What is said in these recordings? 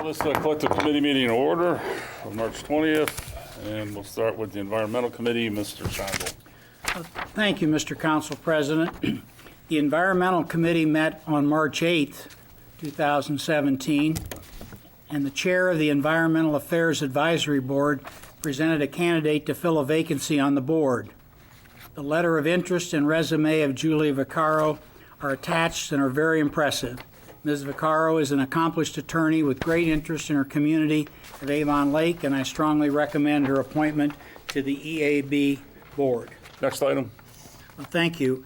This collective committee meeting in order on March 20th, and we'll start with the Environmental Committee. Mr. Schondel. Thank you, Mr. Council President. The Environmental Committee met on March 8th, 2017, and the chair of the Environmental Affairs Advisory Board presented a candidate to fill a vacancy on the board. The letter of interest and resume of Julia Vaccaro are attached and are very impressive. Ms. Vaccaro is an accomplished attorney with great interest in her community of Avon Lake, and I strongly recommend her appointment to the EAB board. Next item. Well, thank you.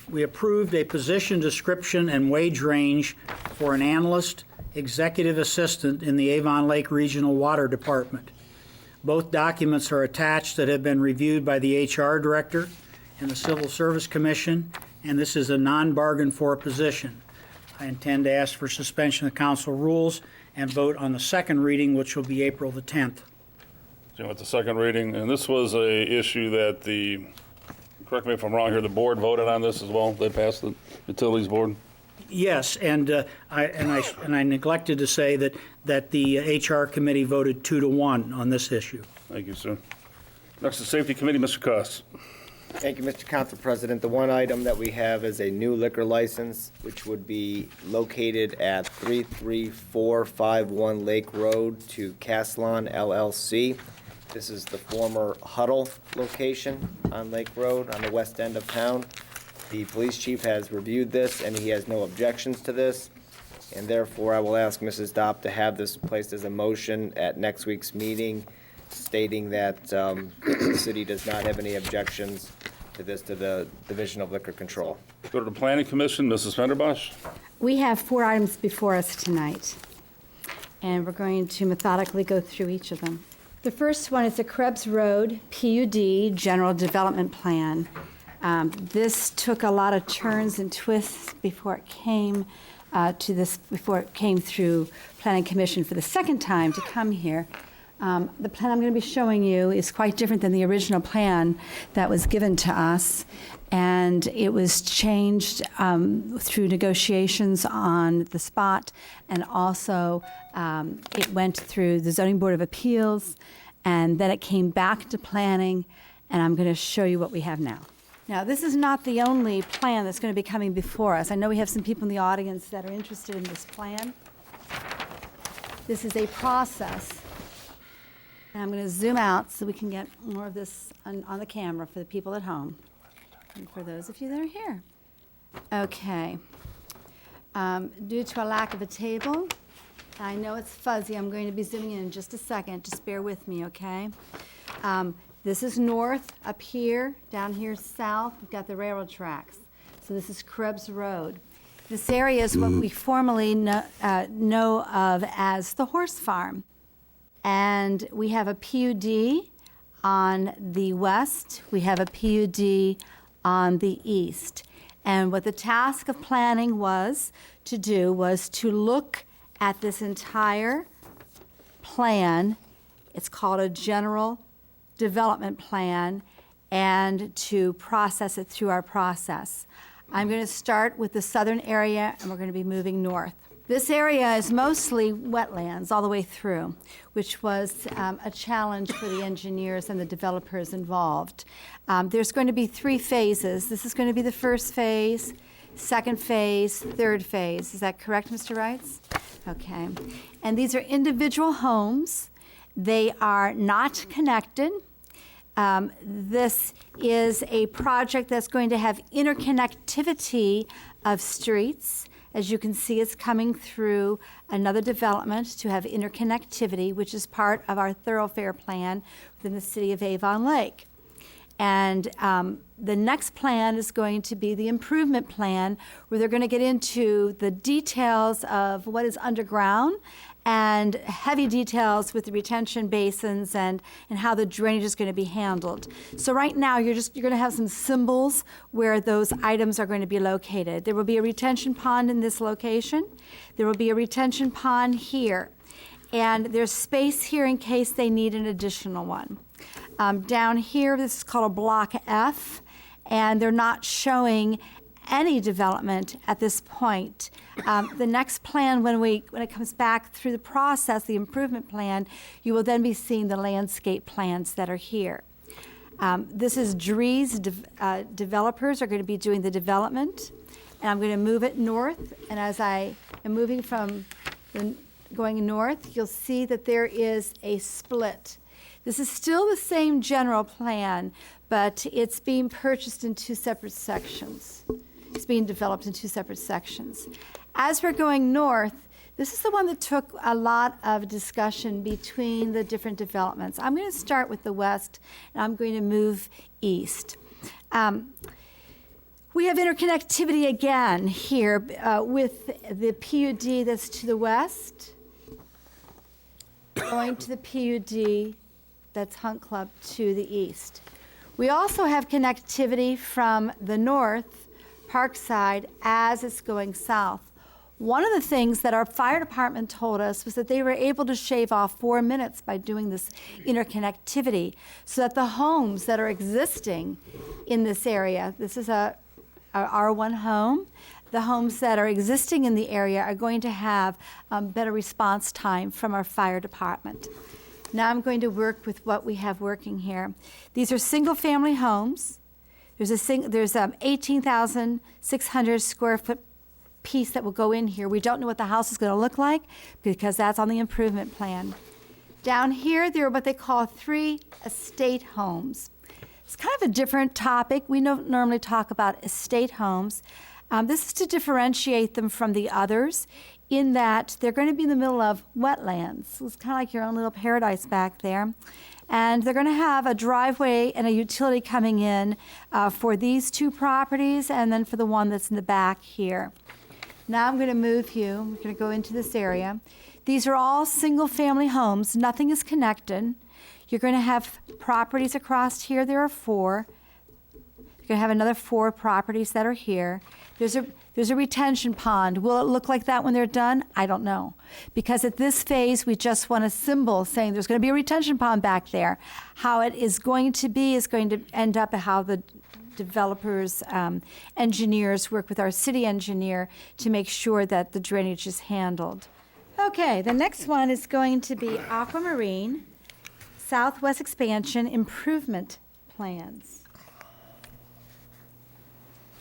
We approved a position description and wage range for an analyst executive assistant in the Avon Lake Regional Water Department. Both documents are attached that have been reviewed by the HR Director and the Civil Service Commission, and this is a non-bargain for position. I intend to ask for suspension of council rules and vote on the second reading, which will be April the 10th. So with the second reading, and this was a issue that correct me if I'm wrong here, the board voted on this as well. They passed the Utilities Board. Yes, and I neglected to say that the HR committee voted 2-1 on this issue. Thank you, sir. Next, the Safety Committee, Mr. Koss. Thank you, Mr. Council President. The one item that we have is a new liquor license, which would be located at 33451 Lake Road to Caslon LLC. This is the former Huddle location on Lake Road on the west end of town. The police chief has reviewed this, and he has no objections to this. And therefore, I will ask Mrs. Dopp to have this placed as a motion at next week's meeting, stating that the city does not have any objections to this, to the Division of Liquor Control. Go to the Planning Commission, Mrs. Fenderbosh. We have 4 items before us tonight, and we're going to methodically go through each of them. The first one is the Krebs Road PUD General Development Plan. This took a lot of turns and twists before it came before it came through Planning Commission for the second time to come here. The plan I'm going to be showing you is quite different than the original plan that was given to us, and it was changed through negotiations on the spot, and also it went through the Zoning Board of Appeals, and then it came back to planning, and I'm going to show you what we have now. Now, this is not the only plan that's going to be coming before us. I know we have some people in the audience that are interested in this plan. This is a process. And I'm going to zoom out so we can get more of this on the camera for the people at home and for those of you that are here. Okay. Due to a lack of a table, I know it's fuzzy. I'm going to be zooming in just a second. Just bear with me, okay? This is north up here. Down here south, we've got the railroad tracks. So this is Krebs Road. This area is what we formerly know of as the horse farm. And we have a PUD on the west. We have a PUD on the east. And what the task of planning was to do was to look at this entire plan. It's called a general development plan, and to process it through our process. I'm going to start with the southern area, and we're going to be moving north. This area is mostly wetlands all the way through, which was a challenge for the engineers and the developers involved. There's going to be 3 phases. This is going to be the first phase, second phase, third phase. Is that correct, Mr. Reitz? Okay. And these are individual homes. They are not connected. This is a project that's going to have interconnectivity of streets. As you can see, it's coming through another development to have interconnectivity, which is part of our thoroughfare plan within the city of Avon Lake. And the next plan is going to be the improvement plan, where they're going to get into the details of what is underground and heavy details with the retention basins and how the drainage is going to be handled. So right now, you're going to have some symbols where those items are going to be located. There will be a retention pond in this location. There will be a retention pond here. And there's space here in case they need an additional one. Down here, this is called a Block F, and they're not showing any development at this point. The next plan, when it comes back through the process, the improvement plan, you will then be seeing the landscape plans that are here. This is Drees, developers are going to be doing the development, and I'm going to move it north, and as I am moving from going north, you'll see that there is a split. This is still the same general plan, but it's being purchased in two separate sections. It's being developed in two separate sections. As we're going north, this is the one that took a lot of discussion between the different developments. I'm going to start with the west, and I'm going to move east. We have interconnectivity again here with the PUD that's to the west, going to the PUD that's Hunt Club to the east. We also have connectivity from the north, Parkside, as it's going south. One of the things that our fire department told us was that they were able to shave off 4 minutes by doing this interconnectivity so that the homes that are existing in this area, this is a R1 home, the homes that are existing in the area are going to have better response time from our fire department. Now I'm going to work with what we have working here. These are single-family homes. There's 18,600 square foot piece that will go in here. We don't know what the house is going to look like because that's on the improvement plan. Down here, there are what they call 3 estate homes. It's kind of a different topic. We don't normally talk about estate homes. This is to differentiate them from the others in that they're going to be in the middle of wetlands. It's kind of like your own little paradise back there. And they're going to have a driveway and a utility coming in for these 2 properties and then for the one that's in the back here. Now I'm going to move you. We're going to go into this area. These are all single-family homes. Nothing is connected. You're going to have properties across here. There are 4. You're going to have another 4 properties that are here. There's a retention pond. Will it look like that when they're done? I don't know. Because at this phase, we just want a symbol saying there's going to be a retention pond back there. How it is going to be is going to end up how the developers, engineers work with our city engineer to make sure that the drainage is handled. Okay, the next one is going to be Aquamarine Southwest Expansion Improvement Plans.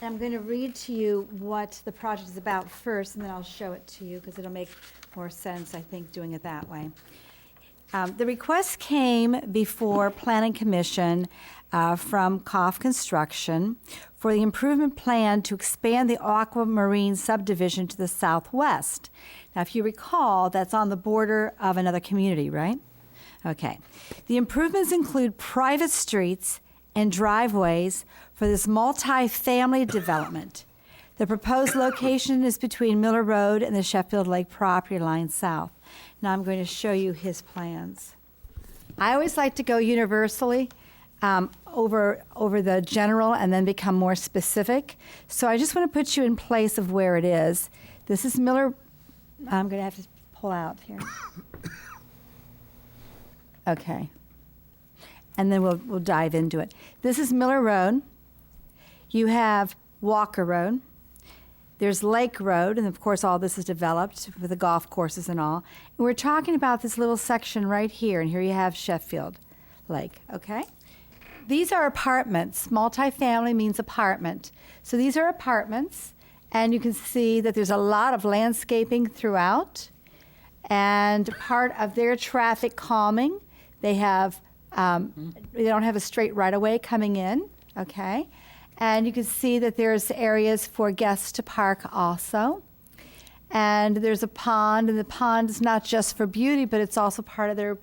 I'm going to read to you what the project is about first, and then I'll show it to you because it'll make more sense, I think, doing it that way. The request came before Planning Commission from Koff Construction for the improvement plan to expand the Aquamarine subdivision to the southwest. Now, if you recall, that's on the border of another community, right? Okay. The improvements include private streets and driveways for this multi-family development. The proposed location is between Miller Road and the Sheffield Lake property line south. Now I'm going to show you his plans. I always like to go universally over the general and then become more specific. So I just want to put you in place of where it is. This is Miller. I'm going to have to pull out here. Okay. And then we'll dive into it. This is Miller Road. You have Walker Road. There's Lake Road, and of course all this is developed with the golf courses and all. And we're talking about this little section right here, and here you have Sheffield Lake, okay? These are apartments. Multifamily means apartment. So these are apartments, and you can see that there's a lot of landscaping throughout. And part of their traffic calming, they have they don't have a straight right-of-way coming in, okay? And you can see that there's areas for guests to park also. And there's a pond, and the pond is not just for beauty, but it's also part of their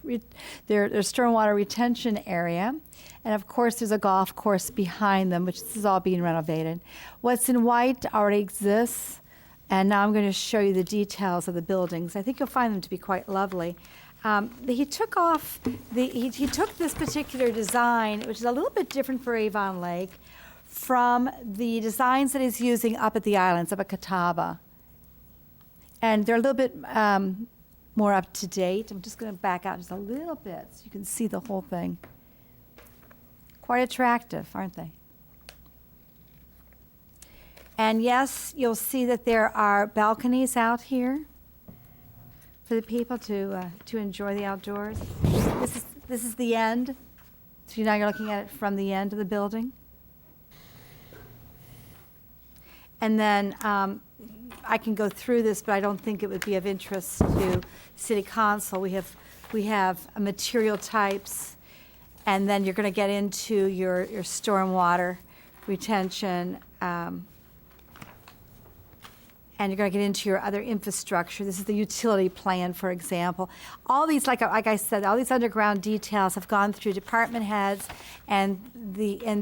stormwater retention area. And of course, there's a golf course behind them, which is all being renovated. What's in white already exists, and now I'm going to show you the details of the buildings. I think you'll find them to be quite lovely. He took this particular design, which is a little bit different for Avon Lake, from the designs that he's using up at the islands, up at Catawba. And they're a little bit more up to date. I'm just going to back out just a little bit so you can see the whole thing. Quite attractive, aren't they? And yes, you'll see that there are balconies out here for the people to enjoy the outdoors. This is the end. So now you're looking at it from the end of the building. And then I can go through this, but I don't think it would be of interest to City Council. We have material types, and then you're going to get into your stormwater retention, and you're going to get into your other infrastructure. This is the utility plan, for example. All these, like I said, all these underground details have gone through department heads and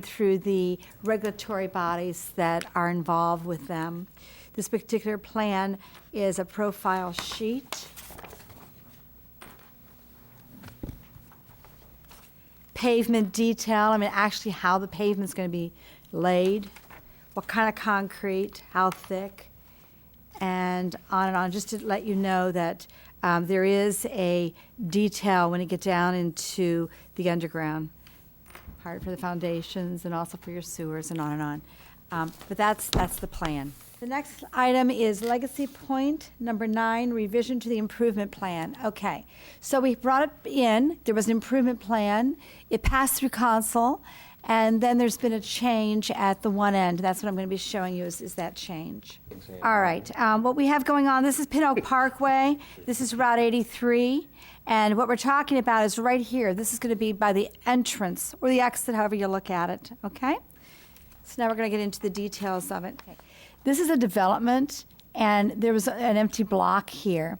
through the regulatory bodies that are involved with them. This particular plan is a profile sheet. Pavement detail, I mean, actually how the pavement's going to be laid, what kind of concrete, how thick, and on, just to let you know that there is a detail when you get down into the underground part for the foundations and also for your sewers and on and on. But that's the plan. The next item is Legacy Point, number 9, revision to the improvement plan. Okay, so we brought it in, there was an improvement plan, it passed through council, and then there's been a change at the one end. That's what I'm going to be showing you is that change. All right, what we have going on, this is Pin Oak Parkway, this is Route 83, and what we're talking about is right here. This is going to be by the entrance, or the exit, however you look at it, okay? So now we're going to get into the details of it. Okay. This is a development, and there was an empty block here.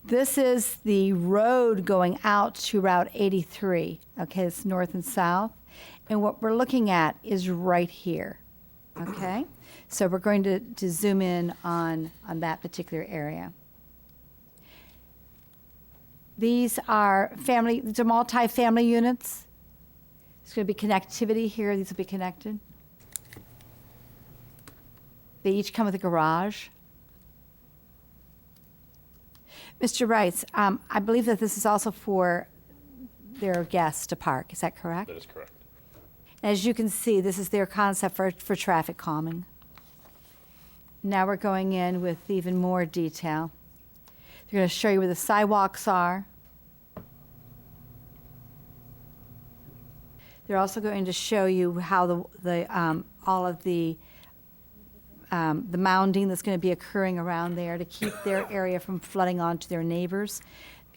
This is the road going out to Route 83, okay? It's north and south. And what we're looking at is right here, okay? So we're going to zoom in on that particular area. These are multi-family units. There's going to be connectivity here. These will be connected. They each come with a garage. Mr. Rice, I believe that this is also for their guests to park. Is that correct? That is correct. As you can see, this is their concept for traffic calming. Now we're going in with even more detail. They're going to show you where the sidewalks are. They're also going to show you how all of the mounding that's going to be occurring around there to keep their area from flooding onto their neighbors.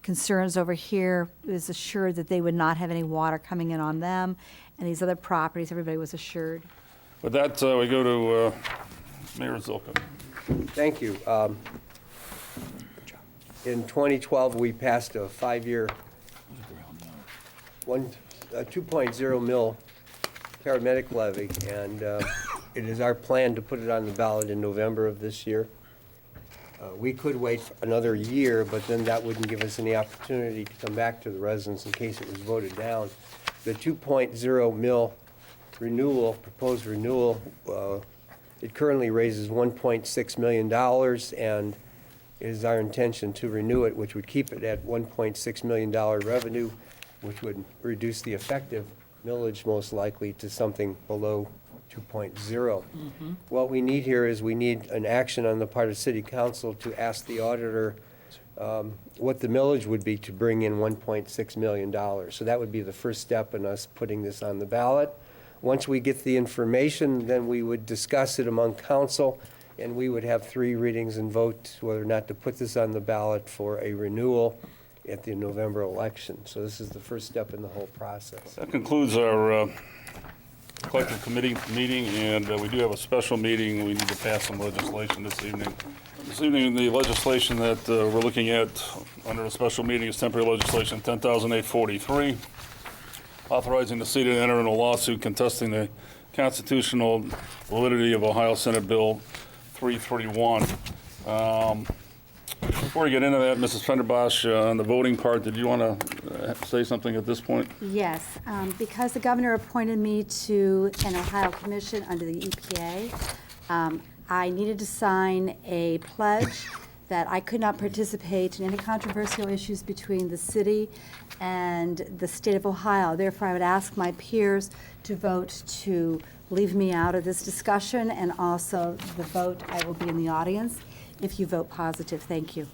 Concerns over here is assured that they would not have any water coming in on them, and these other properties, everybody was assured. With that, we go to Mayor Zilka. Thank you. In 2012, we passed a 5-year, 2.0 mil paramedic levy, and it is our plan to put it on the ballot in November of this year. We could wait another year, but then that wouldn't give us any opportunity to come back to the residents in case it was voted down. The 2.0 mil renewal, proposed renewal, it currently raises $1.6 million, and it is our intention to renew it, which would keep it at $1.6 million revenue, which would reduce the effective millage most likely to something below 2.0. What we need here is we need an action on the part of City Council to ask the auditor what the millage would be to bring in $1.6 million. So that would be the first step in us putting this on the ballot. Once we get the information, then we would discuss it among council, and we would have 3 readings and vote whether or not to put this on the ballot for a renewal at the November election. So this is the first step in the whole process. That concludes our collective committee meeting, and we do have a special meeting. We need to pass some legislation this evening. This evening, the legislation that we're looking at under a special meeting is temporary legislation 10,843, authorizing the city to enter into a lawsuit contesting the constitutional validity of Ohio Senate Bill 331. Before we get into that, Mrs. Fenderbosch, on the voting part, did you want to say something at this point? Yes, because the governor appointed me to an Ohio commission under the EPA, I needed to sign a pledge that I could not participate in any controversial issues between the city and the state of Ohio. Therefore, I would ask my peers to vote to leave me out of this discussion, and also the vote, I will be in the audience. If you vote positive, thank you.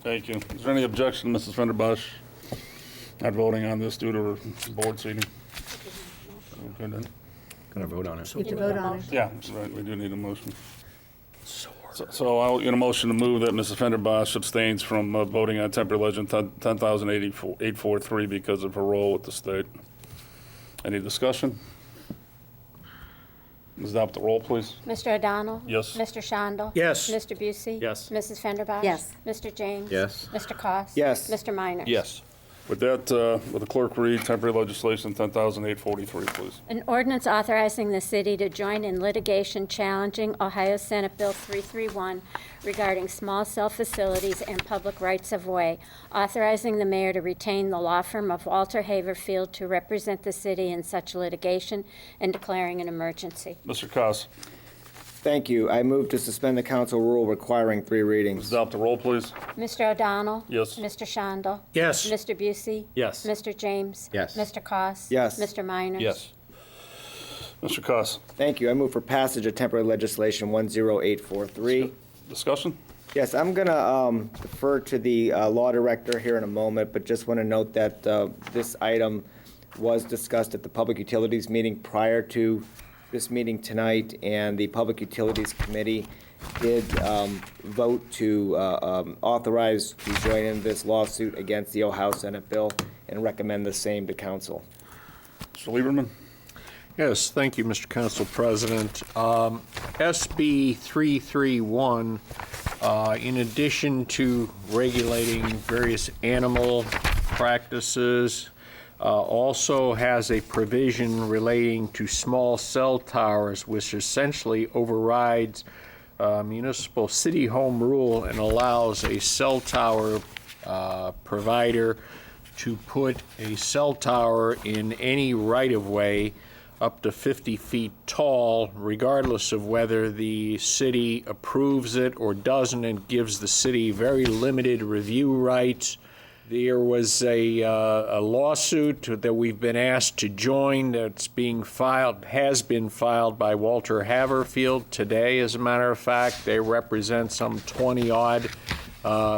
Thank you. Is there any objection, Mrs. Fenderbosh, not voting on this due to her board seating? Okay, then. Gonna vote on it. You have to vote on it. Yeah, that's right, we do need a motion. So I'll get a motion to move that Mrs. Fenderbosh abstains from voting on temporary legend 10,843 because of her role with the state. Any discussion? Ms. Adopt the roll, please. Mr. O'Donnell? Yes. Mr. Shondell? Yes. Mr. Busey? Yes. Mrs. Fenderbosh? Yes. Mr. James? Yes. Mr. Koss. Yes. Mr. Minor? Yes. With that, will the clerk read temporary legislation 10,843, please? An ordinance authorizing the city to join in litigation challenging Ohio Senate Bill 331 regarding small cell facilities and public rights-of-way, authorizing the mayor to retain the law firm of Walter Haverfield to represent the city in such litigation, and declaring an emergency. Mr. Koss, Thank you. I move to suspend the council rule requiring 3 readings. adopt the roll, please. Mr. O'Donnell? Yes. Mr. Shondell? Yes. Mr. Busey? Yes. Mr. James? Yes. Mr. Koss. Yes. Mr. Minor? Yes. Mr. Koss, Thank you. I move for passage of temporary legislation 10843. discussion? Yes, I'm going to defer to the law director here in a moment, but just want to note that this item was discussed at the Public Utilities meeting prior to this meeting tonight, and the Public Utilities Committee did vote to authorize to join in this lawsuit against the Ohio Senate bill and recommend the same to council. Mr. Lieberman? Yes, thank you, Mr. Council President. SB 331, in addition to regulating various animal practices, also has a provision relating to small cell towers, which essentially overrides municipal city home rule and allows a cell tower provider to put a cell tower in any right-of-way up to 50 feet tall, regardless of whether the city approves it or doesn't, and gives the city very limited review rights. There was a lawsuit that we've been asked to join that's being filed, has been filed by Walter Haverfield today, as a matter of fact. They represent some 20-odd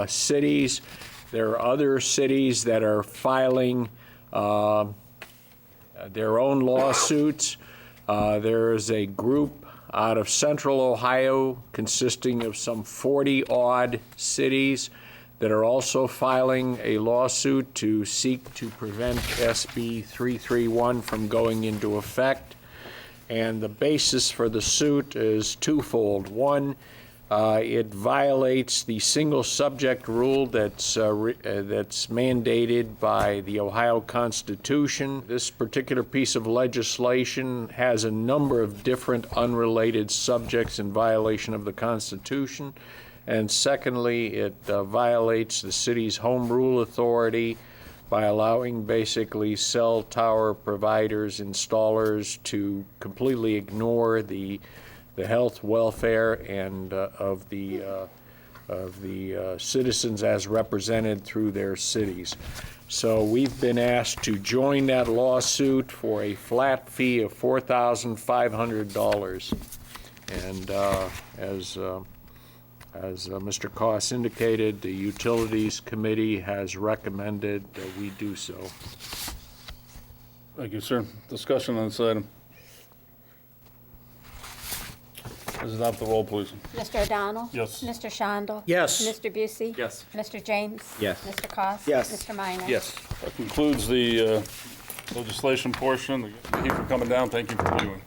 cities. There are other cities that are filing their own lawsuits. There is a group out of central Ohio consisting of some 40-odd cities that are also filing a lawsuit to seek to prevent SB 331 from going into effect. And the basis for the suit is twofold. One, it violates the single subject rule that's mandated by the Ohio Constitution. This particular piece of legislation has a number of different unrelated subjects in violation of the Constitution. And secondly, it violates the city's home rule authority by allowing basically cell tower providers, installers to completely ignore the health, welfare, and of the citizens as represented through their cities. So we've been asked to join that lawsuit for a flat fee of $4,500. And as Mr. Koss indicated, the Utilities Committee has recommended that we do so. Thank you, sir. Discussion on this item. Ms. Adopt the roll, please. Mr. O'Donnell? Yes. Mr. Shondell? Yes. Mr. Busey? Yes. Mr. James? Yes. Mr. Koss. Yes. Mr. Minor? Yes. That concludes the legislation portion. Thank you for coming down. Thank you for viewing.